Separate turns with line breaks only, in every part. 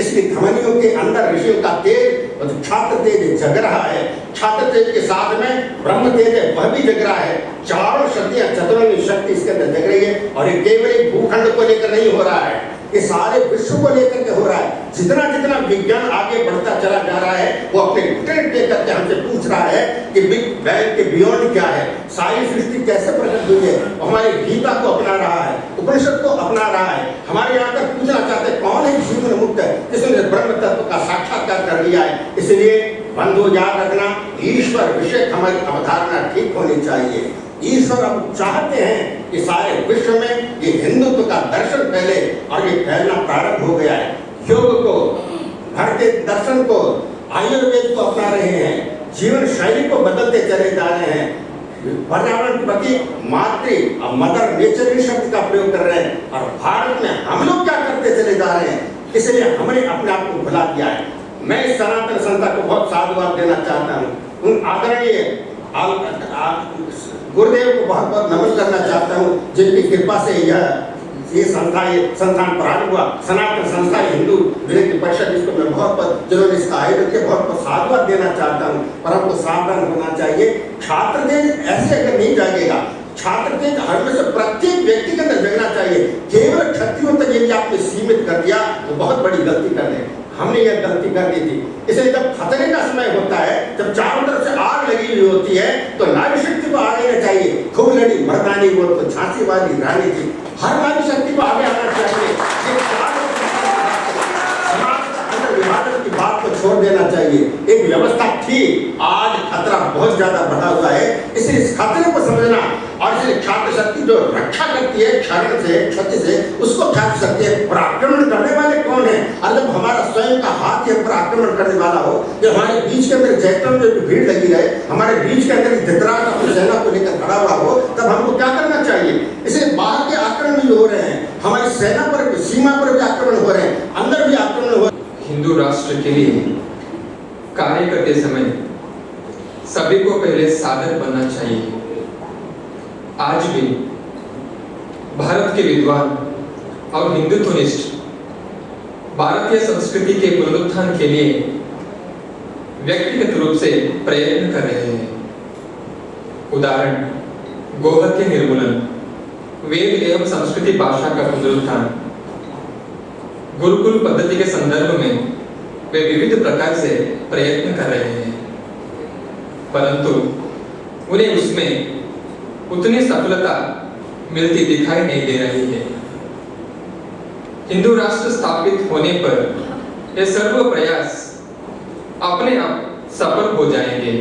इसकी धमनियों के अंदर ऋषियों का तेज और छात्र तेज जग रहा है। छात्र तेज के साथ में ब्रह्म तेज है, वह भी जग रहा है। चारों शक्तियां, चतुर्णी शक्ति इसके अंदर जग रही है। और ये केवल एक भूखंड को लेकर नहीं हो रहा है, ये सारे विश्व को लेकर के हो रहा है। जितना जितना विज्ञान आगे बढ़ता चला जा रहा है, वो अपने घुटने टेक करके हमसे पूछ रहा है कि बिग बैंग के बियॉन्ड क्या है, सारी सृष्टि कैसे प्रकट हुई है। हमारी गीता को अपना रहा है, उपनिषद को अपना रहा है। हमारे यहाँ तक पूछना चाहते हैं कौन है जीवन मुक्त है, जिसने ब्रह्म तत्व का साक्षात्कार कर लिया है। इसलिए बंधु याद रखना, ईश्वर विषय हमारी अवधारणा ठीक होनी चाहिए। ईश्वर अब चाहते हैं कि सारे विश्व में ये हिंदुत्व का दर्शन फैले, और ये फैलना प्रारंभ हो गया है। योग को, भारतीय दर्शन को, आयुर्वेद को अपना रहे हैं, जीवन शैली को बदलते चले जा रहे हैं। पर्यावरण के प्रति मातृ और मदर नेचर शब्द का प्रयोग कर रहे हैं। और भारत में हम लोग क्या करते चले जा रहे हैं, इसलिए हमने अपने आप को भुला दिया है। मैं इस सनातन संस्था को बहुत साधुवाद देना चाहता हूँ। उन आदरणीय गुरुदेव को बहुत बहुत नमन करना चाहता हूँ, जिनकी कृपा से ये संस्थान प्रारंभ हुआ। सनातन संस्था हिंदू विद्यार्थी परिषद, इसको मैं बहुत जिन्होंने इसका आयोजन किया, बहुत साधुवाद देना चाहता हूँ। पर हमको सावधान होना चाहिए। छात्र तेज ऐसे अगर नहीं जागेगा, छात्र तेज हर में से प्रत्येक व्यक्ति के अंदर जगना चाहिए। केवल क्षत्रियों तक यदि आपने सीमित कर दिया तो बहुत बड़ी गलती कर रहे। हमने यह गलती कर दी थी। इसलिए जब खतरे का समय होता है, जब चारों तरफ से आग लगी हुई होती है, तो नारी शक्ति को आगे आना चाहिए। खूब लड़ी मर्दानी, वो तो झांसी वाली रानी थी। हर नारी शक्ति को आगे आना चाहिए। विभाजन की बात को छोड़ देना चाहिए। एक व्यवस्था थी, आज खतरा बहुत ज्यादा बढ़ा हुआ है। इसलिए इस खतरे को समझना, और इसलिए छात्र शक्ति जो रक्षा करती है क्षरण से, क्षति से, उसको छात्र शक्ति है। और आक्रमण करने वाले कौन है? और जब हमारा स्वयं का हाथ के ऊपर आक्रमण करने वाला हो, जब हमारे बीच के अंदर जैतून में भीड़ लगी रहे, हमारे बीच के अंदर धृतराष्ट्र अपनी सेना को लेकर खड़ा हुआ हो, तब हमको क्या करना चाहिए? इसलिए बाहर के आक्रमण भी हो रहे हैं, हमारी सेना पर, सीमा पर भी आक्रमण हो रहे हैं, अंदर भी आक्रमण हो रहे हैं।
हिंदू राष्ट्र के लिए कार्य करते समय सभी को पहले साधक बनना चाहिए। आज भी भारत के विद्वान और हिंदुत्वनिष्ठ भारतीय संस्कृति के पुनरुत्थान के लिए व्यक्तिगत रूप से प्रयत्न कर रहे हैं। उदाहरण, गोहत्या निर्मूलन, वेद एवं संस्कृति भाषा का पुनरुत्थान। गुरुकुल पद्धति के संदर्भ में वे विविध प्रकार से प्रयत्न कर रहे हैं, परंतु उन्हें उसमें उतनी सफलता मिलती दिखाई नहीं दे रही है। हिंदू राष्ट्र स्थापित होने पर ये सर्व प्रयास अपने आप सफल हो जाएंगे।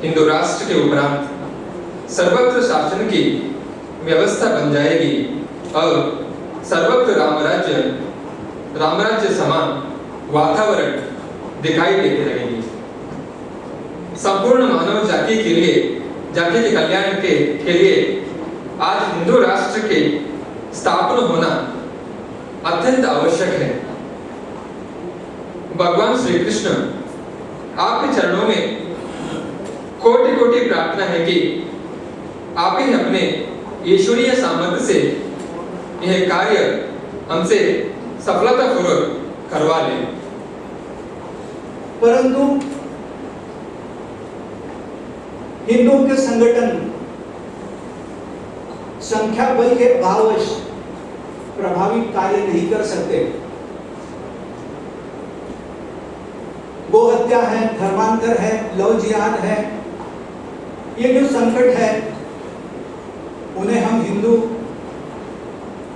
हिंदू राष्ट्र के उपरांत सर्वत्र शासन की व्यवस्था बन जाएगी और सर्वत्र रामराज्य समान वातावरण दिखाई देते रहेगी। संपूर्ण मानव जाति के लिए, जाति के कल्याण के लिए आज हिंदू राष्ट्र के स्थापना होना अत्यंत आवश्यक है। भगवान श्री कृष्ण आपके चरणों में कोटि कोटि प्रार्थना है कि आप ही अपने ईश्वरीय सामर्थ्य से यह कार्य हमसे सफलतापूर्वक करवा ले।
परंतु हिंदुओं के संगठन संख्या बल के अभाववश प्रभावी कार्य नहीं कर सकते। गोहत्या है, धर्मांतर है, लव जिहाद है, ये जो संकट है उन्हें हम हिंदू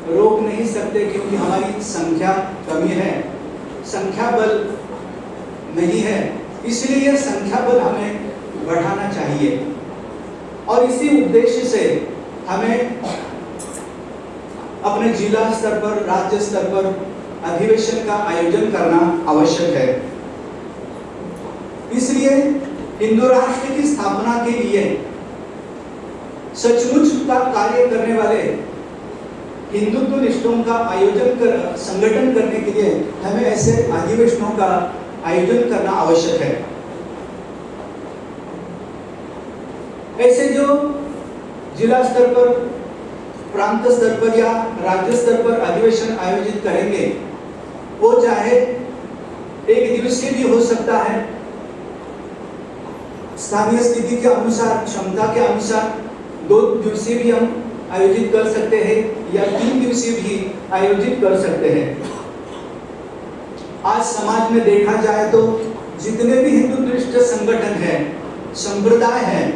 रोक नहीं सकते, क्योंकि हमारी संख्या कमी है, संख्या बल नहीं है। इसलिए यह संख्या बल हमें बढ़ाना चाहिए और इसी उद्देश्य से हमें अपने जिला स्तर पर, राज्य स्तर पर अधिवेशन का आयोजन करना आवश्यक है। इसलिए हिंदू राष्ट्र की स्थापना के लिए सचमुच का कार्य करने वाले हिंदुत्व निष्ठों का संगठन करने के लिए हमें ऐसे अधिवेशनों का आयोजन करना आवश्यक है। ऐसे जो जिला स्तर पर, प्रांत स्तर पर या राज्य स्तर पर अधिवेशन आयोजित करेंगे, वो चाहे एक दिवसीय भी हो सकता है, स्थानीय स्थिति के अनुसार, क्षमता के अनुसार 2 दिवसीय भी हम आयोजित कर सकते हैं या 3 दिवसीय भी आयोजित कर सकते हैं। आज समाज में देखा जाए तो जितने भी हिंदुत्वनिष्ठ संगठन हैं, संप्रदाय हैं,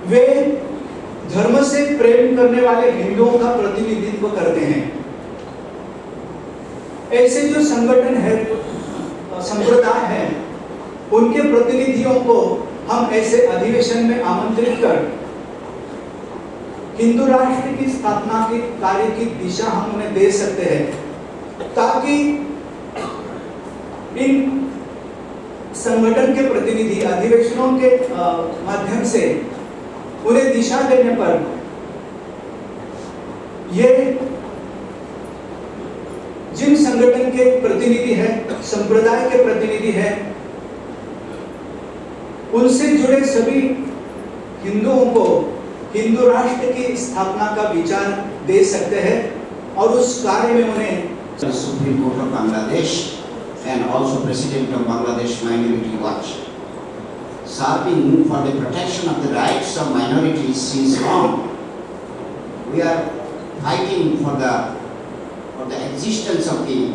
वे धर्म से प्रेम करने वाले हिंदुओं का प्रतिनिधित्व करते हैं। ऐसे जो संगठन है, संप्रदाय है, उनके प्रतिनिधियों को हम ऐसे अधिवेशन में आमंत्रित कर हिंदू राष्ट्र की स्थापना के कार्य की दिशा हम उन्हें दे सकते हैं, ताकि इन संगठन के प्रतिनिधि अधिवेशनों के माध्यम से उन्हें दिशा देने पर ये जिन संगठन के प्रतिनिधि हैं, संप्रदाय के प्रतिनिधि हैं, उनसे जुड़े सभी हिंदुओं को हिंदू राष्ट्र की स्थापना का विचार दे सकते हैं और उस कार्य में उन्हें
Supreme Court of Bangladesh and also President of Bangladesh Minority Watch, serving for the protection of the rights of minorities since long. We are fighting for the existence of the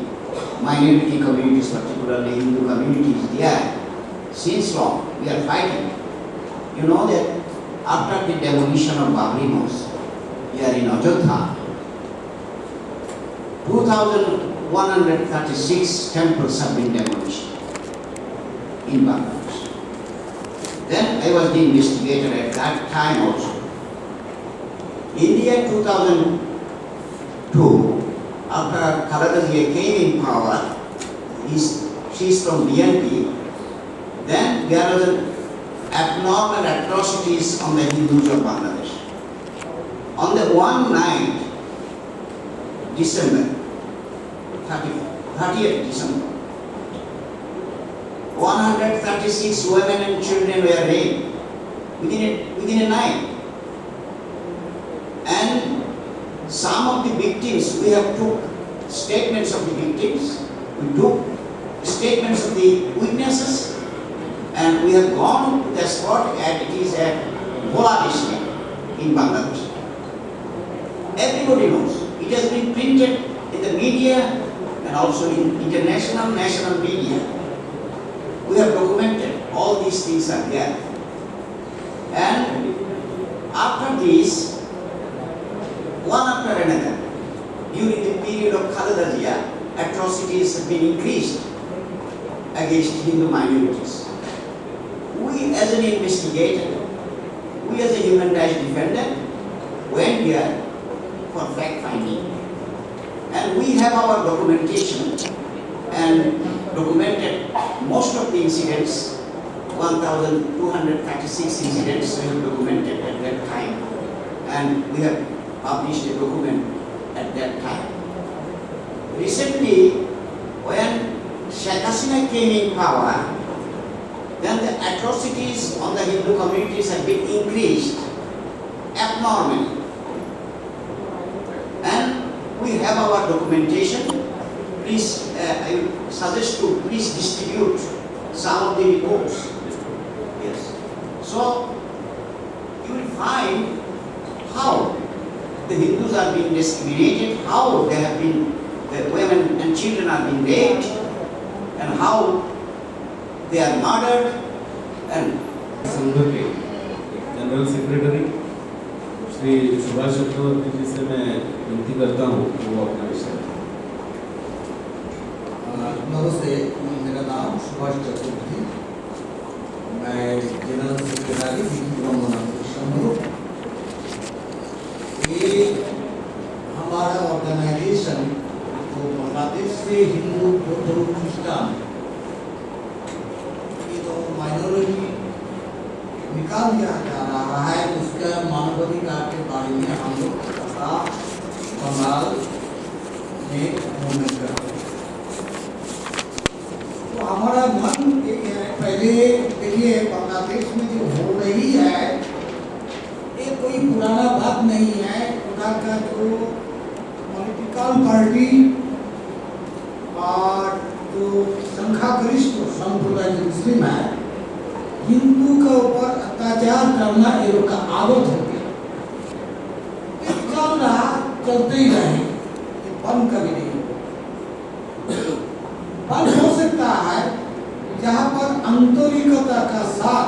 minority communities, particularly Hindu communities there. Since long, we are fighting. You know that after the demolition of Babri Mosque here in Ajodha, 2,136 temples have been demolished in Bangladesh. Then I was the investigator at that time also. In the year 2002, after Khaleda Zia came in power, she is from BNP, then there was an abnormal atrocities on the Hindus of Bangladesh. On the one night, December, 30th December, 136 women and children were raped within a night. And some of the victims, we have took statements of the victims, we took statements of the witnesses, and we have gone to the spot and it is at Bhola district in Bangladesh. Everybody knows. It has been printed in the media and also in international, national media. We have documented all these things are there. And after this, one after another, during the period of Khaleda Zia, atrocities have been increased against Hindu minorities. We as an investigator, we as a human rights defender, went here for fact finding. And we have our documentation and documented most of the incidents, 1,236 incidents we have documented at that time. And we have published a document at that time. Recently, when Sheikh Hasina came in power, then the atrocities on the Hindu communities have been increased abnormally. And we have our documentation. Please, I suggest to please distribute some of the reports. Yes. So, you will find how the Hindus are being discriminated, how they have been, the women and children are being raped, and how they are murdered. And
संघ के general secretary Shri Subhash चक्रवर्ती जी से मैं विनती करता हूँ कि वो अपना विषय।
नमस्ते, मेरा नाम सुभाष चक्रवर्ती, मैं जनरल सेक्रेटरी हिंदू संघ। ये हमारा ऑर्गेनाइजेशन जो बांग्लादेश से हिंदू बौद्ध क्रिश्चियन ये तो माइनॉरिटी निकाल दिया जा रहा है, उसका मानवाधिकार के बारे में हम लोग बंगाल में मूवमेंट करते हैं। तो हमारा मन पहले देखिए बांग्लादेश में जो हो रही है ये कोई पुराना बात नहीं है। खुदा का जो पॉलिटिकल पार्टी संख्यागरिष्ठ संप्रदाय जो मुस्लिम है, हिंदू के ऊपर अत्याचार करना ये लोग का आदत हो गया। ये चल रहा, चलते ही रहे, ये बंद कभी नहीं होगा। बंद हो सकता है जहाँ पर आंतरिकता का साथ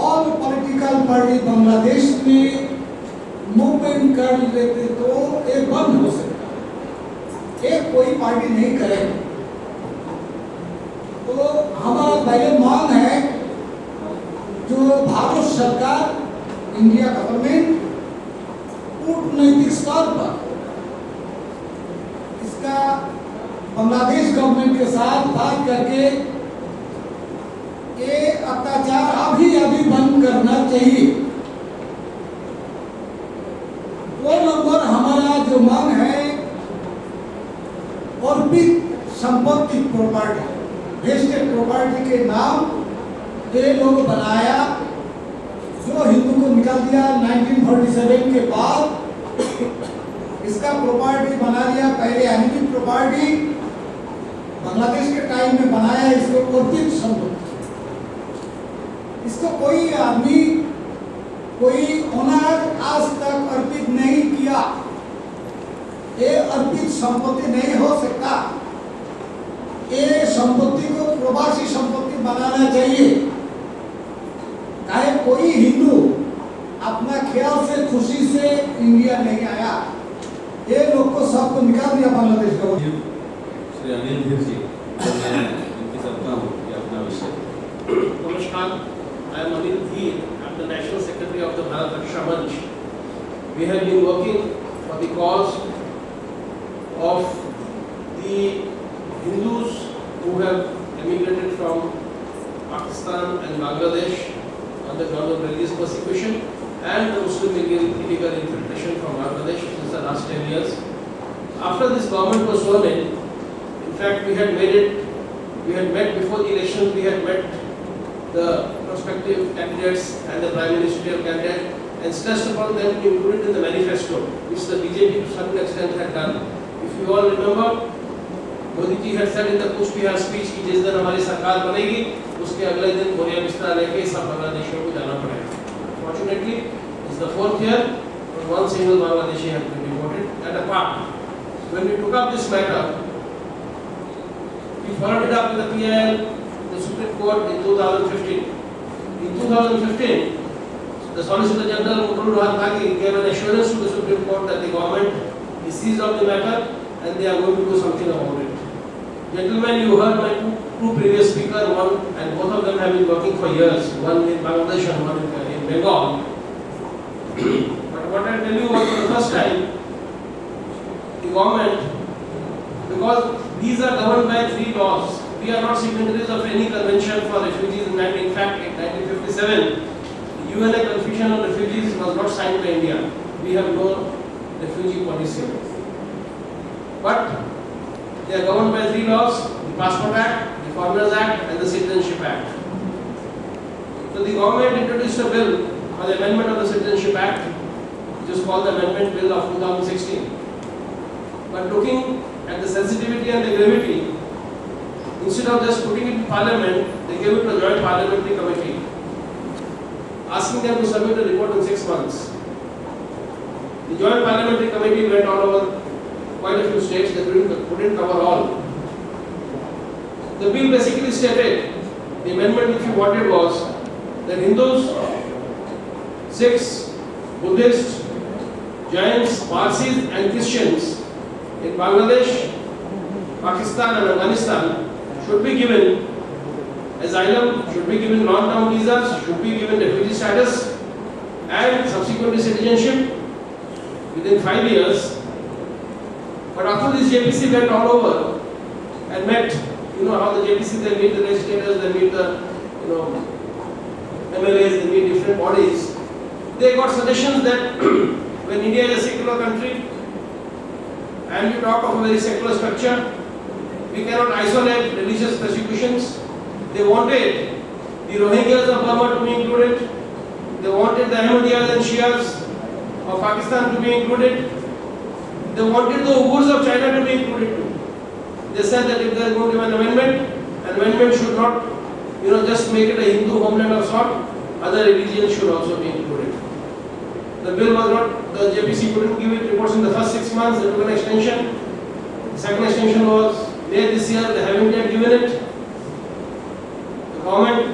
ऑल पॉलिटिकल पार्टी बांग्लादेश में मूवमेंट कर लेते तो ये बंद हो सकता है। ये कोई पार्टी नहीं करेगी। तो हमारा पहले मांग है जो भारत सरकार, इंडिया गवर्नमेंट कूटनैतिक स्तर पर इसका बांग्लादेश गवर्नमेंट के साथ बात करके ये अत्याचार अभी बंद करना चाहिए। वो नंबर हमारा जो मांग है, अर्पित संपत्ति प्रॉपर्टी, वेस्टेड प्रॉपर्टी के नाम ये लोग बनाया, जो हिंदू को निकाल दिया 1947 के बाद, इसका प्रॉपर्टी बना दिया। पहले अनिमित प्रॉपर्टी बांग्लादेश के टाइम में बनाया, इसको अर्पित संपत्ति। इसको कोई आदमी, कोई ओनर आज तक अर्पित नहीं किया। ये अर्पित संपत्ति नहीं हो सकता। ये संपत्ति को प्रवासी संपत्ति बनाना चाहिए। चाहे कोई हिंदू अपना ख्याल से, खुशी से इंडिया नहीं आया, ये लोग को सबको निकाल दिया बांग्लादेश का।
श्री अनिल धीर जी, मैं विनती करता हूँ कि अपना विषय।
नमस्कार, I am Anil Dheer. I am the National Secretary of the Bharat Raksha Manch. We have been working for the cause of the Hindus who have emigrated from Pakistan and Bangladesh on the ground of religious persecution, and the Muslim illegal infiltration from Bangladesh since the last 10 years. After this government was sworn in fact we had met before the election, we had met the prospective candidates and the prime ministerial candidate and stressed upon them to include it in the manifesto, which the BJP to some extent had done. If you all remember, Modi ji had said in the Kuch Bihar speech कि जिस दिन हमारी सरकार बनेगी उसके अगले दिन बोरिया बिस्तरा लेके सब बांग्लादेशियों को जाना पड़ेगा. Fortunately, it's the 4th year, not one single Bangladeshi has been deported at a part. When we took up this matter, we followed it up with the PIL, the Supreme Court in 2015. In 2015, the Solicitor General Mutulu Rohat Bhagi gave an assurance to the Supreme Court that the government is seized of the matter and they are going to do something about it. Gentlemen, you heard my two previous speakers, one and both of them have been working for years, one in Bangladesh and one in Bengal. But what I tell you was for the first time, the government, because these are governed by 3 laws. We are not signatories of any convention for refugees. In fact, in 1957, the UNA Convention on Refugees was not signed by India. We have no refugee policy. But they are governed by 3 laws: the Passport Act, the Foreigners Act, and the Citizenship Act. So the government introduced a bill for the amendment of the Citizenship Act, which is called the Amendment Bill of 2016. But looking at the sensitivity and the gravity, instead of just putting it in Parliament, they gave it to a joint parliamentary committee, asking them to submit a report in 6 months. The joint parliamentary committee went all over quite a few states. They couldn't cover all. The bill basically stated, the amendment which we wanted was that Hindus, Sikhs, Buddhists, Jains, Parsis and Christians in Bangladesh, Pakistan and Afghanistan should be given asylum, should be given long-term visas, should be given refugee status and subsequently citizenship within 5 years. But after this JPC went all over and met, you know how the JPC, they meet the legislators, they meet the MLAs, they meet different bodies. They got suggestions that when India is a secular country and you talk of a very secular structure, we cannot isolate religious persecutions. They wanted the Rohingyas of Burma to be included. They wanted the Ahmadiyas and Shias of Pakistan to be included. They wanted the Uyghurs of China to be included too. They said that if they are going to have an amendment should not, just make it a Hindu homeland of sort. Other religions should also be included. The bill was not, the JPC couldn't give it reports in the first 6 months. They took an extension. The second extension was May this year. They haven't yet given it. The government